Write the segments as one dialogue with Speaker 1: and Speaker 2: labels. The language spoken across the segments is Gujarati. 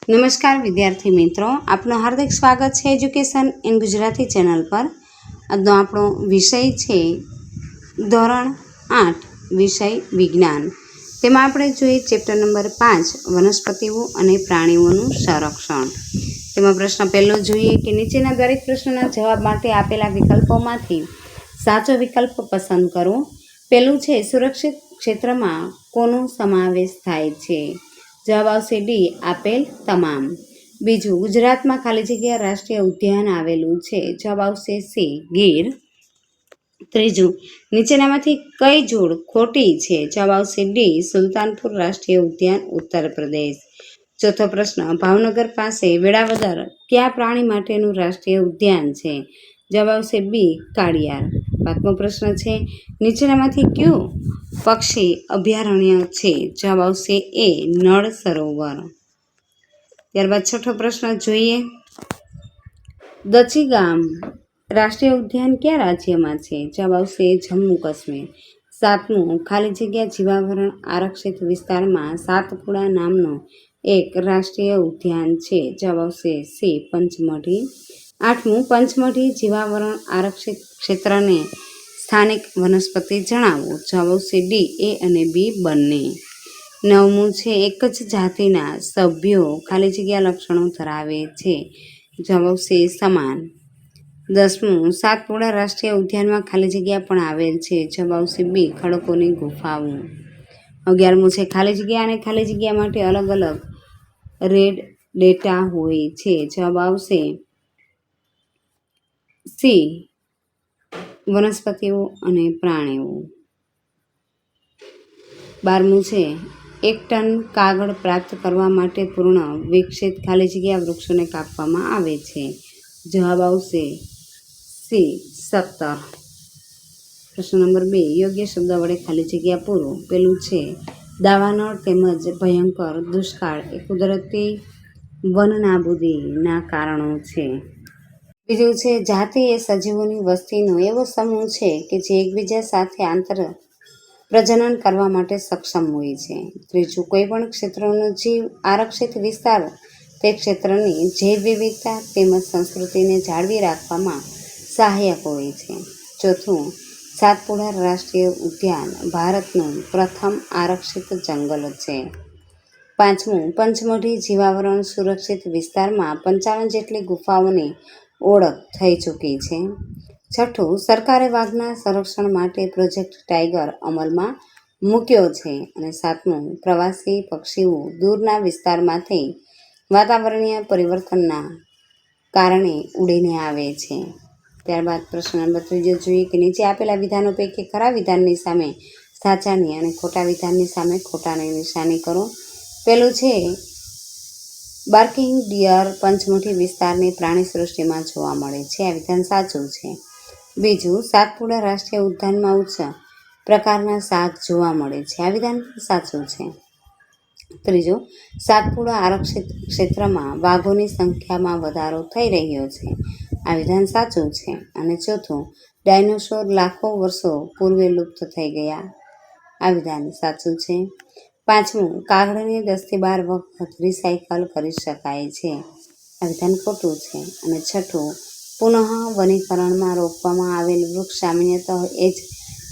Speaker 1: નમસ્કાર વિદ્યાર્થી મિત્રો, આપનું હાર્દિક સ્વાગત છે એજ્યુકેશન ઇન ગુજરાતી ચેનલ પર. આજનો આપણો વિષય છે ધોરણ 8 વિષય વિજ્ઞાન. તેમાં આપણે જોઈએ ચેપ્ટર નંબર 5 વનસ્પતિઓ અને પ્રાણીઓનું સંરક્ષણ. તેમાં પ્રશ્ન પહેલો જોઈએ કે નીચેના દરેક પ્રશ્નના જવાબ માટે આપેલા વિકલ્પોમાંથી સાચો વિકલ્પ પસંદ કરો. પહેલું છે સુરક્ષિત ક્ષેત્રમાં કોનો સમાવેશ થાય છે? જવાબ આવશે ડી, આપેલ તમામ. બીજું, ગુજરાતમાં ખાલી જગ્યા રાષ્ટ્રીય ઉદ્યાન આવેલું છે? જવાબ આવશે સી, ગીર. ત્રીજું, નીચેનામાંથી કઈ જોડ ખોટી છે? જવાબ આવશે ડી, સુલતાનપુર રાષ્ટ્રીય ઉદ્યાન, ઉત્તર પ્રદેશ. ચોથો પ્રશ્ન, ભાવનગર પાસે વેળાવદર કયા પ્રાણી માટેનું રાષ્ટ્રીય ઉદ્યાન છે? જવાબ આવશે બી, કાળિયાર. પાંચમો પ્રશ્ન છે, નીચેનામાંથી કયું પક્ષી અભયારણ્ય છે? જવાબ આવશે એ, નળ સરોવર. ત્યારબાદ છઠ્ઠો પ્રશ્ન જોઈએ, દચીગામ રાષ્ટ્રીય ઉદ્યાન કયા રાજ્યમાં છે? જવાબ આવશે જમ્મુ કાશ્મીર. સાતમું, ખાલી જગ્યા જીવાવરણ આરક્ષિત વિસ્તારમાં સાતપુડા નામનો એક રાષ્ટ્રીય ઉદ્યાન છે? જવાબ આવશે સી, પંચમઢી. આઠમું, પંચમઢી જીવાવરણ આરક્ષિત ક્ષેત્રને સ્થાનિક વનસ્પતિ જણાવો. જવાબ આવશે ડી, એ અને બી બંને. નવમું છે, એક જ જાતિના સભ્યો ખાલી જગ્યા લક્ષણો ધરાવે છે? જવાબ આવશે સમાન. 10મું, સાતપુડા રાષ્ટ્રીય ઉદ્યાનમાં ખાલી જગ્યા પણ આવેલ છે? જવાબ આવશે બી, ખડકોની ગુફાઓ. 11મું છે, ખાલી જગ્યા અને ખાલી જગ્યા માટે અલગ અલગ રેડ ડેટા હોય છે? જવાબ આવશે સી, વનસ્પતિઓ અને પ્રાણીઓ. 12મું છે, 1 ટન કાગળ પ્રાપ્ત કરવા માટે પૂર્ણ વિકસિત ખાલી જગ્યા વૃક્ષોને કાપવામાં આવે છે? જવાબ આવશે સી, 17. પ્રશ્ન નંબર 2, યોગ્ય શબ્દ વડે ખાલી જગ્યા પૂરો. પેલું છે, દાવાનળ તેમજ ભયંકર દુષ્કાળ એ કુદરતી વનનાબૂદીના કારણો છે. બીજું છે, જાતિ એ સજીવોની વસ્તીનો એવો સમૂહ છે કે જે એકબીજા સાથે આંતર પ્રજનન કરવા માટે સક્ષમ હોય છે. ત્રીજું, કોઈપણ ક્ષેત્રનો જીવ આરક્ષિત વિસ્તાર તે ક્ષેત્રની જૈવ વિવિધતા તેમજ સંસ્કૃતિને જાળવી રાખવામાં સહાયક હોય છે. ચોથું, સાતપુડા રાષ્ટ્રીય ઉદ્યાન ભારતનું પ્રથમ આરક્ષિત જંગલ છે. પાંચમું, પંચમઢી જીવાવરણ સુરક્ષિત વિસ્તારમાં 55 જેટલી ગુફાઓની ઓળખ થઈ ચૂકી છે. છઠ્ઠું, સરકારે વાઘના સંરક્ષણ માટે પ્રોજેક્ટ ટાઈગર અમલમાં મૂક્યો છે. અને સાતમું, પ્રવાસી પક્ષીઓ દૂરના વિસ્તારમાંથી વાતાવરણીય પરિવર્તનના કારણે ઉડીને આવે છે. ત્યારબાદ પ્રશ્ન નંબર 3 જોઈએ કે નીચે આપેલા વિધાનો પૈકી ખરા વિધાનની સામે સાચાની અને ખોટા વિધાનની સામે ખોટાની નિશાની કરો. પેલું છે, બાર્કિંગ ડિયર પંચમઢી વિસ્તારની પ્રાણી સૃષ્ટિમાં જોવા મળે છે. આ વિધાન સાચું છે. બીજું, સાતપુડા રાષ્ટ્રીય ઉદ્યાનમાં ઉચ્ચ પ્રકારના શાક જોવા મળે છે. આ વિધાન સાચું છે. ત્રીજું, સાતપુડા આરક્ષિત ક્ષેત્રમાં વાઘોની સંખ્યામાં વધારો થઈ રહ્યો છે. આ વિધાન સાચું છે. અને ચોથું, ડાયનોસોર લાખો વર્ષો પૂર્વે લુપ્ત થઈ ગયા. આ વિધાન સાચું છે. પાંચમું, કાગળને 10 થી 12 વખત રિસાયકલ કરી શકાય છે. આ વિધાન ખોટું છે. અને છઠ્ઠું, પુનઃ વનીકરણમાં રોપવામાં આવેલ વૃક્ષ સામાન્યતઃ એ જ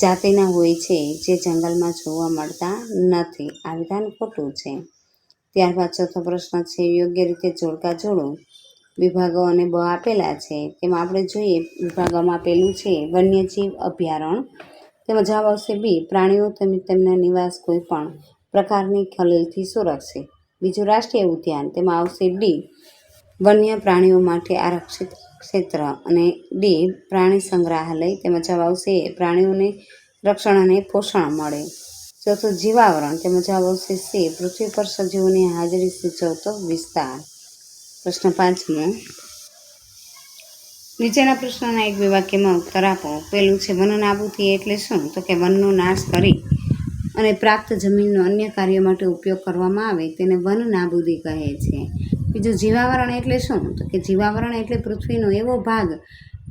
Speaker 1: જાતિના હોય છે જે જંગલમાં જોવા મળતા નથી. આ વિધાન ખોટું છે. ત્યારબાદ ચોથો પ્રશ્ન છે, યોગ્ય રીતે જોડકા જોડો. વિભાગો અને બ આપેલા છે. તેમાં આપણે જોઈએ, વિભાગોમાં પેલું છે વન્યજીવ અભયારણ્ય. તેમાં જવાબ આવશે બી, પ્રાણીઓ તેમના નિવાસ કોઈ પણ પ્રકારની ખલેલથી સુરક્ષિત. બીજું, રાષ્ટ્રીય ઉદ્યાન. તેમાં આવશે ડી, વન્ય પ્રાણીઓ માટે આરક્ષિત ક્ષેત્ર. અને ડી, પ્રાણી સંગ્રહાલય. તેમાં જવાબ આવશે પ્રાણીઓને રક્ષણ અને પોષણ મળે. ચોથું, જીવાવરણ. તેમાં જવાબ આવશે સી, પૃથ્વી પર સજીવોની હાજરી સૂચવતો વિસ્તાર. પ્રશ્ન 5મો, નીચેના પ્રશ્નના એક બે વાક્યમાં ઉત્તર આપો. પેલું છે, વન નાબૂદી એટલે શું? તો કે વનનો નાશ કરી અને પ્રાપ્ત જમીનનો અન્ય કાર્યો માટે ઉપયોગ કરવામાં આવે તેને વન નાબૂદી કહે છે. બીજું, જીવાવરણ એટલે શું? તો કે જીવાવરણ એટલે પૃથ્વીનો એવો ભાગ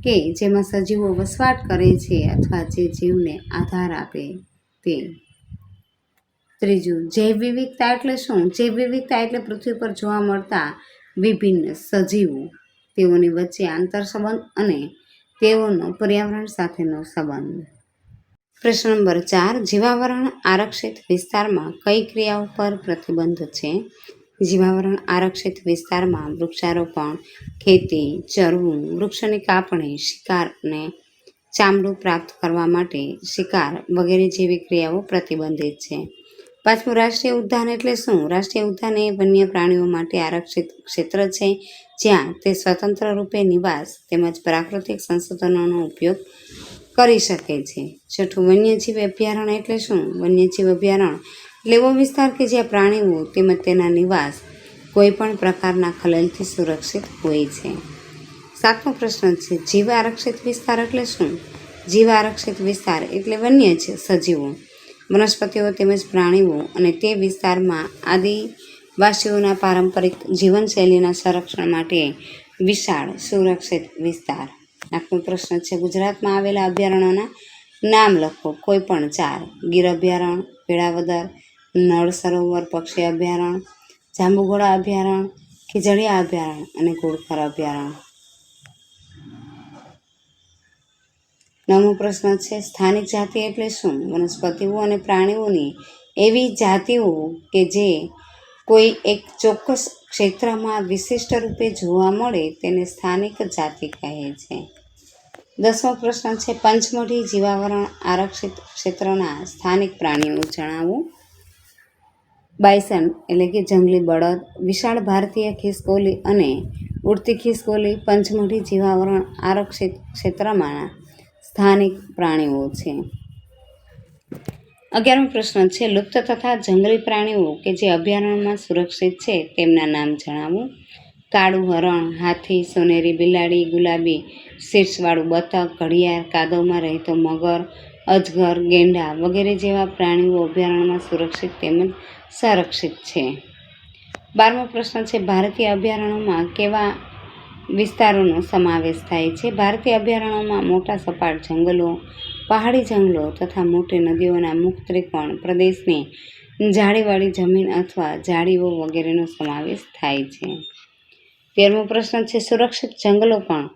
Speaker 1: કે જેમાં સજીવો વસવાટ કરે છે અથવા જે જીવને આધાર આપે તે. ત્રીજું, જૈવ વિવિધતા એટલે શું? જૈવ વિવિધતા એટલે પૃથ્વી પર જોવા મળતા વિભિન્ન સજીવો, તેઓની વચ્ચે આંતરસંબંધ અને તેઓનો પર્યાવરણ સાથેનો સંબંધ. પ્રશ્ન નંબર 4, જીવાવરણ આરક્ષિત વિસ્તારમાં કઈ ક્રિયાઓ પર પ્રતિબંધ છે? જીવાવરણ આરક્ષિત વિસ્તારમાં વૃક્ષારોપણ, ખેતી, ચરવું, વૃક્ષોની કાપણી, શિકાર અને ચામડું પ્રાપ્ત કરવા માટે શિકાર વગેરે જેવી ક્રિયાઓ પ્રતિબંધિત છે. 5મું, રાષ્ટ્રીય ઉદ્યાન એટલે શું? રાષ્ટ્રીય ઉદ્યાન એ વન્ય પ્રાણીઓ માટે આરક્ષિત ક્ષેત્ર છે જ્યાં તે સ્વતંત્ર રૂપે નિવાસ તેમજ પ્રાકૃતિક સંસાધનોનો ઉપયોગ કરી શકે છે. 6મું, વન્યજીવ અભયારણ્ય એટલે શું? વન્યજીવ અભયારણ્ય એટલે એવો વિસ્તાર કે જ્યાં પ્રાણીઓ તેમજ તેના નિવાસ કોઈ પણ પ્રકારના ખલેલથી સુરક્ષિત હોય છે. 7મો પ્રશ્ન છે, જીવ આરક્ષિત વિસ્તાર એટલે શું? જીવ આરક્ષિત વિસ્તાર એટલે વન્ય સજીવો, વનસ્પતિઓ તેમજ પ્રાણીઓ અને તે વિસ્તારમાં આદિવાસીઓના પારંપરિક જીવનશૈલીના સંરક્ષણ માટે વિશાળ સુરક્ષિત વિસ્તાર. 8મો પ્રશ્ન છે, ગુજરાતમાં આવેલા અભયારણ્યોના નામ લખો. કોઈ પણ 4. ગીર અભયારણ્ય, વેળાવદર, નળ સરોવર પક્ષી અભયારણ્ય, જાંબુઘોડા અભયારણ્ય, ખીજડીયા અભયારણ્ય અને ઘોડખર અભયારણ્ય. 9મો પ્રશ્ન છે, સ્થાનિક જાતિ એટલે શું? વનસ્પતિઓ અને પ્રાણીઓની એવી જાતિઓ કે જે કોઈ એક ચોક્કસ ક્ષેત્રમાં વિશિષ્ટ રૂપે જોવા મળે તેને સ્થાનિક જાતિ કહે છે. 10મો પ્રશ્ન છે, પંચમઢી જીવાવરણ આરક્ષિત ક્ષેત્રના સ્થાનિક પ્રાણીઓ જણાવો. બાયસન એટલે કે જંગલી બળદ, વિશાળ ભારતીય ખિસકોલી અને ઉડતી ખિસકોલી પંચમઢી જીવાવરણ આરક્ષિત ક્ષેત્રમાંના સ્થાનિક પ્રાણીઓ છે. 11મો પ્રશ્ન છે, લુપ્ત તથા જંગલી પ્રાણીઓ કે જે અભયારણ્યમાં સુરક્ષિત છે તેમના નામ જણાવો. કાળું હરણ, હાથી, સોનેરી બિલાડી, ગુલાબી શીર્ષવાળું બતક, ઘડિયાળ, કાદવમાં રહેતો મગર, અજગર, ગેંડા વગેરે જેવા પ્રાણીઓ અભયારણ્યમાં સુરક્ષિત તેમજ સંરક્ષિત છે. 12મો પ્રશ્ન છે, ભારતીય અભયારણ્યોમાં કેવા વિસ્તારોનો સમાવેશ થાય છે? ભારતીય અભયારણ્યોમાં મોટા સપાટ જંગલો, પહાડી જંગલો તથા મોટી નદીઓના મુક્ત ત્રિકોણ પ્રદેશની જાળીવાળી જમીન અથવા ઝાડીઓ વગેરેનો સમાવેશ થાય છે. 13મો પ્રશ્ન છે, સુરક્ષિત જંગલો પણ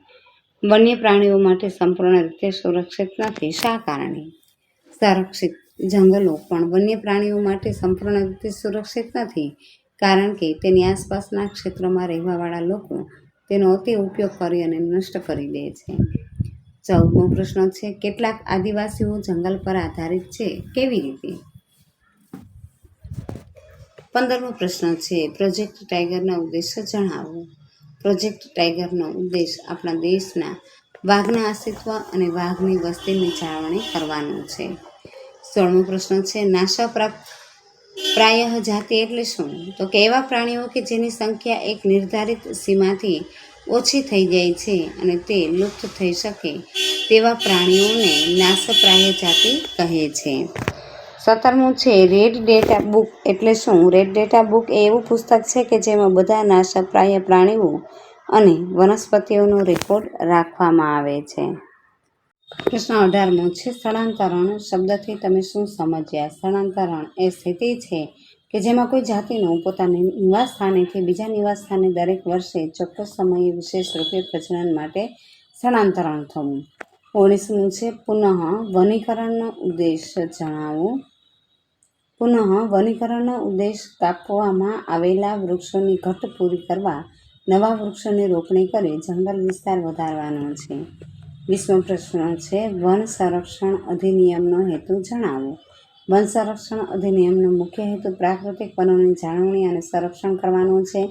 Speaker 1: વન્ય પ્રાણીઓ માટે સંપૂર્ણ રીતે સુરક્ષિત નથી. શા કારણે? સંરક્ષિત જંગલો પણ વન્ય પ્રાણીઓ માટે સંપૂર્ણ રીતે સુરક્ષિત નથી કારણ કે તેની આસપાસના ક્ષેત્રમાં રહેવાવાળા લોકો તેનો અતિ ઉપયોગ કરી અને નષ્ટ કરી દે છે. 14મો પ્રશ્ન છે, કેટલાક આદિવાસીઓ જંગલ પર આધારિત છે, કેવી રીતે? 15મો પ્રશ્ન છે, પ્રોજેક્ટ ટાઈગરના ઉદ્દેશ્ય જણાવો. પ્રોજેક્ટ ટાઈગરનો ઉદ્દેશ આપણા દેશના વાઘના અસ્તિત્વ અને વાઘની વસ્તીની જાળવણી કરવાનો છે. 16મો પ્રશ્ન છે, નાશપ્રાય જાતિ એટલે શું? તો કે એવા પ્રાણીઓ કે જેની સંખ્યા એક નિર્ધારિત સીમાથી ઓછી થઈ જાય છે અને તે લુપ્ત થઈ શકે તેવા પ્રાણીઓને નાશપ્રાય જાતિ કહે છે. 17મું છે, રેડ ડેટા બુક એટલે શું? રેડ ડેટા બુક એ એવું પુસ્તક છે કે જેમાં બધા નાશપ્રાય પ્રાણીઓ અને વનસ્પતિઓનો રેકોર્ડ રાખવામાં આવે છે. પ્રશ્ન 18મો છે, સ્થળાંતરણ શબ્દથી તમે શું સમજ્યા? સ્થળાંતરણ એ સ્થિતિ છે કે જેમાં કોઈ જાતિનું પોતાના નિવાસ સ્થાનેથી બીજા નિવાસ સ્થાને દરેક વર્ષે ચોક્કસ સમયે વિશેષ રૂપે પ્રજનન માટે સ્થળાંતરણ થવું. 19મું છે, પુનઃ વનીકરણનો ઉદ્દેશ જણાવો. પુનઃ વનીકરણનો ઉદ્દેશ કાપવામાં આવેલા વૃક્ષોની ઘટ પૂરી કરવા નવા વૃક્ષોની રોપણી કરી જંગલ વિસ્તાર વધારવાનો છે. 20મો પ્રશ્ન છે, વન સંરક્ષણ અધિનિયમનો હેતુ જણાવો. વન સંરક્ષણ અધિનિયમનો મુખ્ય હેતુ પ્રાકૃતિક વનોની જાળવણી અને સંરક્ષણ કરવાનો છે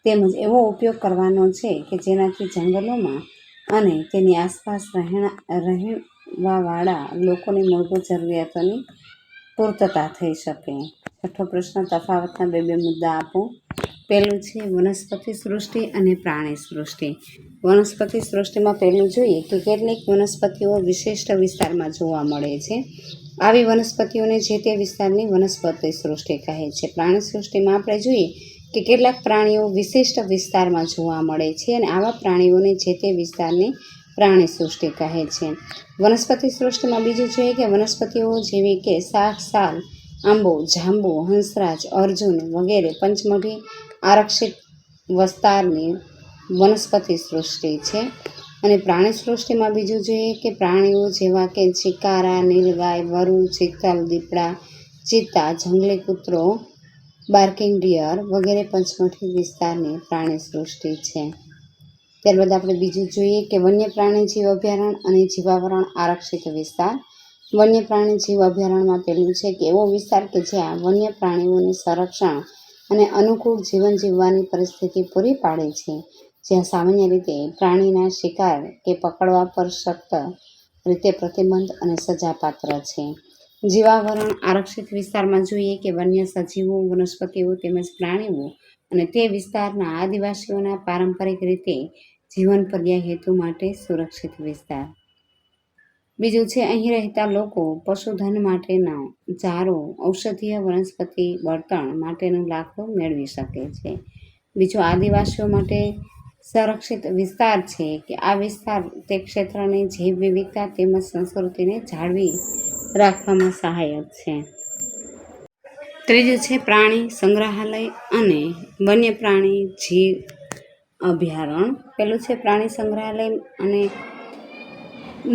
Speaker 1: તેમજ એવો ઉપયોગ કરવાનો છે કે જેનાથી જંગલોમાં અને તેની આસપાસ રહેવાવાળા લોકોની મૂળભૂત જરૂરિયાતોની પૂર્તતા થઈ શકે. 6થો પ્રશ્ન, તફાવતના બે મુદ્દા આપો. પહેલું છે, વનસ્પતિ સૃષ્ટિ અને પ્રાણી સૃષ્ટિ. વનસ્પતિ સૃષ્ટિમાં પહેલું જોઈએ કે કેટલીક વનસ્પતિઓ વિશિષ્ટ વિસ્તારમાં જોવા મળે છે. આવી વનસ્પતિઓને જે તે વિસ્તારની વનસ્પતિ સૃષ્ટિ કહે છે. પ્રાણી સૃષ્ટિમાં આપણે જોઈએ કે કેટલાક પ્રાણીઓ વિશિષ્ટ વિસ્તારમાં જોવા મળે છે અને આવા પ્રાણીઓને જે તે વિસ્તારની પ્રાણી સૃષ્ટિ કહે છે. વનસ્પતિ સૃષ્ટિમાં બીજું જોઈએ કે વનસ્પતિઓ જેવી કે શાક, સાલ આંબો, જાંબુ, હંસરાજ, અર્જુન વગેરે પંચમઢી આરક્ષિત વિસ્તારની વનસ્પતિ સૃષ્ટિ છે. અને પ્રાણી સૃષ્ટિમાં બીજું જોઈએ કે પ્રાણીઓ જેવા કે ચિકારા, નીલગાય, વરુ, ચિત્તલ, દીપડા, ચિત્તા, જંગલી કૂતરો, બાર્કિંગ ડિયર વગેરે પંચમઢી વિસ્તારની પ્રાણી સૃષ્ટિ છે. ત્યારબાદ આપણે બીજું જોઈએ કે વન્ય પ્રાણી જીવ અભયારણ્ય અને જીવાવરણ આરક્ષિત વિસ્તાર. વન્ય પ્રાણી જીવ અભયારણ્યમાં પહેલું છે કે એવો વિસ્તાર કે જ્યાં વન્ય પ્રાણીઓને સંરક્ષણ અને અનુકૂળ જીવન જીવવાની પરિસ્થિતિ પૂરી પાડે છે, જ્યાં સામાન્ય રીતે પ્રાણીના શિકાર કે પકડવા પર સખ્ત રીતે પ્રતિબંધ અને સજાપાત્ર છે. જીવાવરણ આરક્ષિત વિસ્તારમાં જોઈએ કે વન્ય સજીવો, વનસ્પતિઓ તેમજ પ્રાણીઓ અને તે વિસ્તારના આદિવાસીઓના પારંપરિક રીતે જીવન પર્યાય હેતુ માટે સુરક્ષિત વિસ્તાર. બીજું છે અહીં રહેતા લોકો પશુધન માટેનો ચારો, ઔષધીય વનસ્પતિ, બળતણ માટેનું લાકડું મેળવી શકે છે. બીજું આદિવાસીઓ માટે સંરક્ષિત વિસ્તાર છે કે આ વિસ્તાર તે ક્ષેત્રની જૈવ વિવિધતા તેમજ સંસ્કૃતિને જાળવી રાખવામાં સહાયક છે. ત્રીજું છે પ્રાણી સંગ્રહાલય અને વન્ય પ્રાણી જીવ અભયારણ્ય. પેલું છે પ્રાણી સંગ્રહાલય અને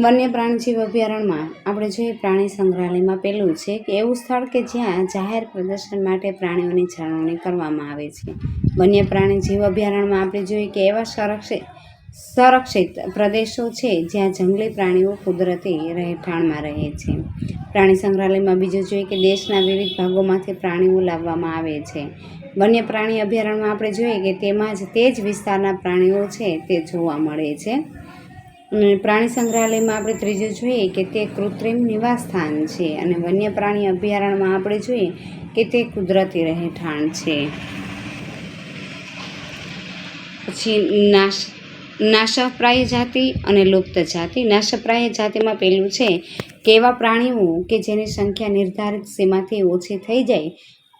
Speaker 1: વન્ય પ્રાણી જીવ અભયારણ્યમાં આપણે જોઈએ પ્રાણી સંગ્રહાલયમાં પહેલું છે કે એવું સ્થળ કે જ્યાં જાહેર પ્રદર્શન માટે પ્રાણીઓની જાળવણી કરવામાં આવે છે. વન્ય પ્રાણી જીવ અભયારણ્યમાં આપણે જોઈએ કે એવા સંરક્ષિત પ્રદેશો છે જ્યાં જંગલી પ્રાણીઓ કુદરતી રહેઠાણમાં રહે છે. પ્રાણી સંગ્રહાલયમાં બીજું જોઈએ કે દેશના વિવિધ ભાગોમાંથી પ્રાણીઓ લાવવામાં આવે છે. વન્ય પ્રાણી અભયારણ્યમાં આપણે જોઈએ કે તેમાં જ તે જ વિસ્તારના પ્રાણીઓ છે તે જોવા મળે છે. પ્રાણી સંગ્રહાલયમાં આપણે ત્રીજું જોઈએ કે તે કૃત્રિમ નિવાસ સ્થાન છે અને વન્ય પ્રાણી અભયારણ્યમાં આપણે જોઈએ કે તે કુદરતી રહેઠાણ છે. પછી નાશપ્રાય જાતિ અને લુપ્ત જાતિ. નાશપ્રાય જાતિમાં પહેલું છે કે એવા પ્રાણીઓ કે જેની સંખ્યા નિર્ધારિત સીમાથી ઓછી થઈ જાય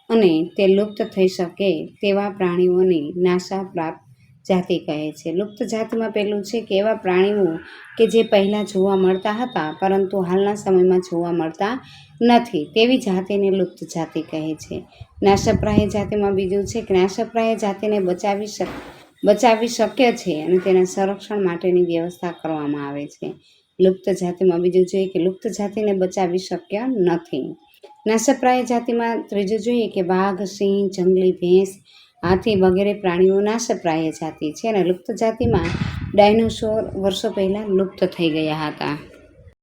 Speaker 1: અને તે લુપ્ત થઈ શકે તેવા પ્રાણીઓની નાશપ્રાય જાતિ કહે છે. લુપ્ત જાતિમાં પહેલું છે કે એવા પ્રાણીઓ કે જે પહેલાં જોવા મળતા હતા પરંતુ હાલના સમયમાં જોવા મળતા નથી તેવી જાતિને લુપ્ત જાતિ કહે છે. નાશપ્રાય જાતિમાં બીજું છે કે નાશપ્રાય જાતિને બચાવી શક્ય છે અને તેના સંરક્ષણ માટેની વ્યવસ્થા કરવામાં આવે છે. લુપ્ત જાતિમાં બીજું જોઈએ કે લુપ્ત જાતિને બચાવી શક્ય નથી. નાશપ્રાય જાતિમાં ત્રીજું જોઈએ કે વાઘ, સિંહ, જંગલી ભેંસ, હાથી વગેરે પ્રાણીઓ નાશપ્રાય જાતિ છે અને લુપ્ત જાતિમાં ડાયનોસોર વર્ષો પહેલાં લુપ્ત થઈ ગયા હતા.